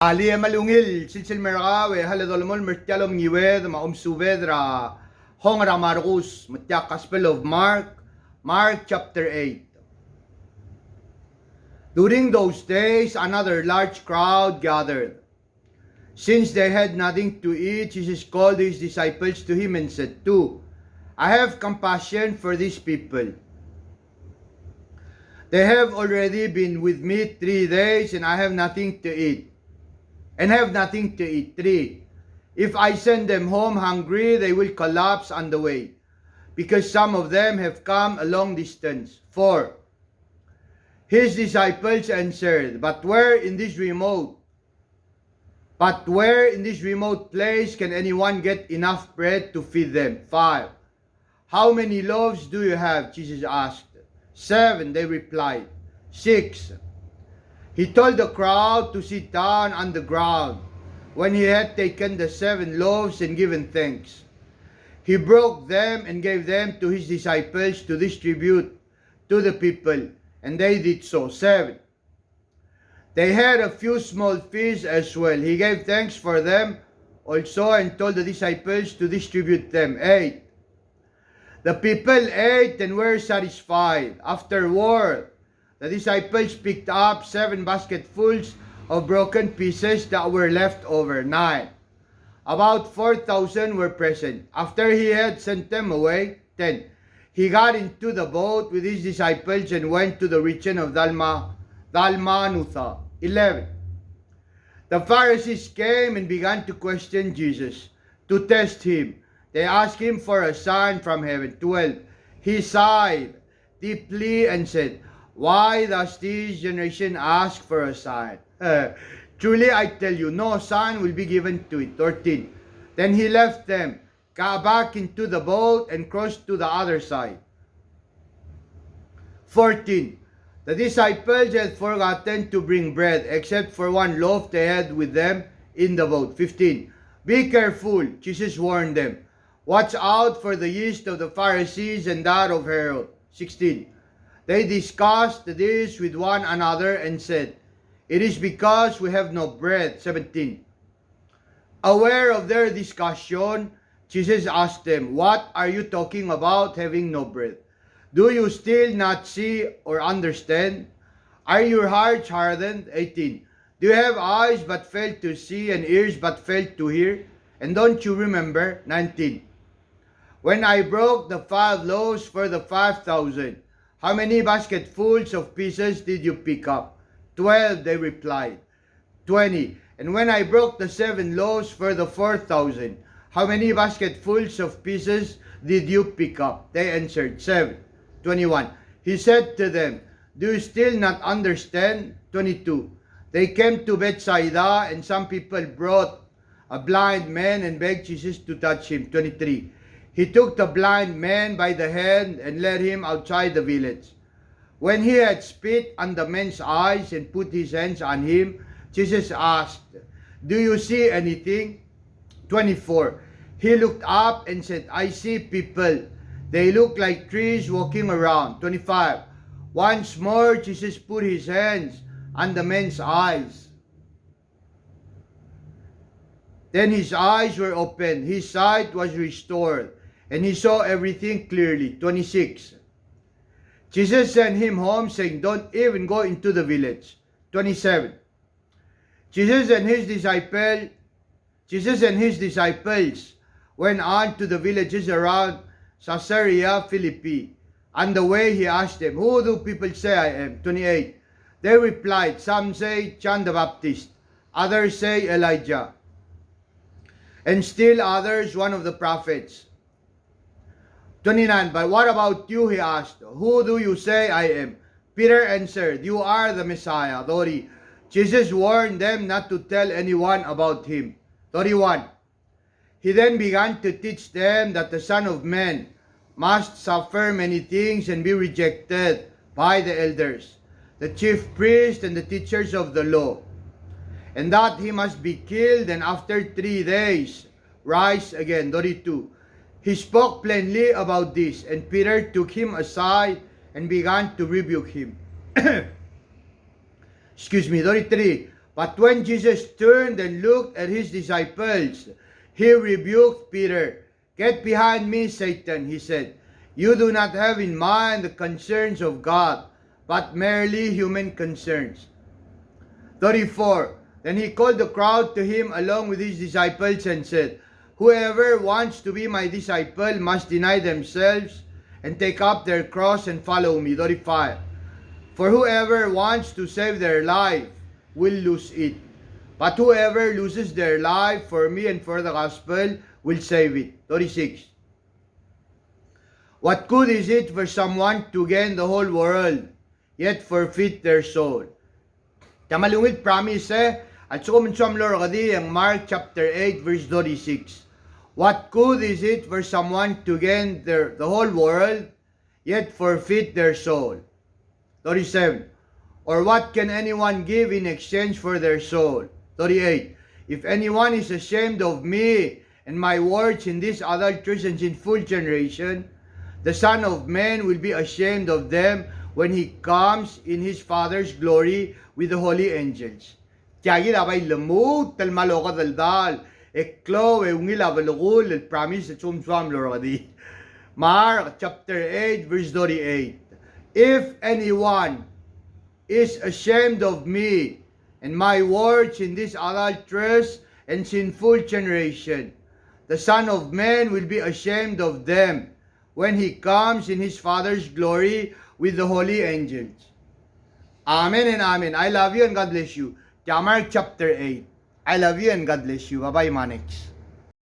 Ali malungil silsil merakawe haladolmol mertialom ngiwed maumsuvedra hongra Markus matya Gospel of Mark chapter 8. During those days another large crowd gathered. Since they had nothing to eat, Jesus called his disciples to him and said, I have compassion for these people. They have already been with me 3 days and I have nothing to eat. 3. If I send them home hungry, they will collapse on the way, because some of them have come a long distance. 4. His disciples answered, But where in this remote place can anyone get enough bread to feed them? 5. How many loaves do you have? Jesus asked. 7, they replied. 6. He told the crowd to sit down on the ground. When he had taken the 7 loaves and given thanks, he broke them and gave them to his disciples to distribute to the people, and they did so. 7. They had a few small fish as well. He gave thanks for them also and told the disciples to distribute them. 8. The people ate and were satisfied. Afterward, the disciples picked up 7 basketfuls of broken pieces that were left over. 9. About 4,000 were present. After he had sent them away, 10. He got into the boat with his disciples and went to the region of Dalmanutha. 11. The Pharisees came and began to question Jesus, to test him. They asked him for a sign from heaven. 12. He sighed deeply and said, Why does this generation ask for a sign? Truly I tell you, no sign will be given to it. 13. Then he left them, got back into the boat, and crossed to the other side. 14. The disciples had forgotten to bring bread, except for 1 loaf they had with them in the boat. 15. Be careful, Jesus warned them. Watch out for the yeast of the Pharisees and that of Herod. 16. They discussed this with one another and said, It is because we have no bread. 17. Aware of their discussion, Jesus asked them, What are you talking about having no bread? Do you still not see or understand? Are your hearts hardened? 18. Do you have eyes but fail to see and ears but fail to hear? And don't you remember? 19. When I broke the 5 loaves for the 5,000, how many basketfuls of pieces did you pick up? 12, they replied. 20. And when I broke the 7 loaves for the 4,000, how many basketfuls of pieces did you pick up? They answered, 7. 21. He said to them, Do you still not understand? 22. They came to Bethsaida, and some people brought a blind man and begged Jesus to touch him. 23. He took the blind man by the hand and led him outside the village. When he had spit on the man's eyes and put his hands on him, Jesus asked, Do you see anything? 24. He looked up and said, I see people. They look like trees walking around. 25. Once more, Jesus put his hands on the man's eyes. Then his eyes were opened, his sight was restored, and he saw everything clearly. 26. Jesus sent him home, saying, Don't even go into the village. 27. Jesus and his disciples went on to the villages around Caesarea Philippi. On the way he asked them, Who do people say I am? 28. They replied, Some say John the Baptist, others say Elijah, and still others one of the prophets. 29. But what about you? He asked. Who do you say I am? Peter answered, You are the Messiah. 30. Jesus warned them not to tell anyone about him. 31. He then began to teach them that the Son of Man must suffer many things and be rejected by the elders, the chief priests, and the teachers of the law, and that he must be killed and after 3 days rise again. 32. He spoke plainly about this, and Peter took him aside and began to rebuke him. 33. But when Jesus turned and looked at his disciples, he rebuked Peter. Get behind me, Satan, he said. You do not have in mind the concerns of God, but merely human concerns. 34. Then he called the crowd to him along with his disciples and said, Whoever wants to be my disciple must deny themselves and take up their cross and follow me. 35. For whoever wants to save their life will lose it. But whoever loses their life for me and for the gospel will save it. 36. What good is it for someone to gain the whole world, yet forfeit their soul? Tamalungit promise at sukuminsam lor kadi ang Mark chapter 8 verse 36. What good is it for someone to gain the whole world, yet forfeit their soul? 37. Or what can anyone give in exchange for their soul? 38. If anyone is ashamed of me and my words in this adulterous and sinful generation, the Son of Man will be ashamed of them when he comes in his Father's glory with the holy angels. Tiagi labay lemut tal maloko daldal eklo ungil abalugul el promise at sumswam loradi. Mark chapter 8 verse 38. If anyone is ashamed of me and my words in this adulterous and sinful generation, the Son of Man will be ashamed of them when he comes in his Father's glory with the holy angels. Amen and amen. I love you and God bless you. Mark chapter 8. I love you and God bless you. Bye-bye, Manix.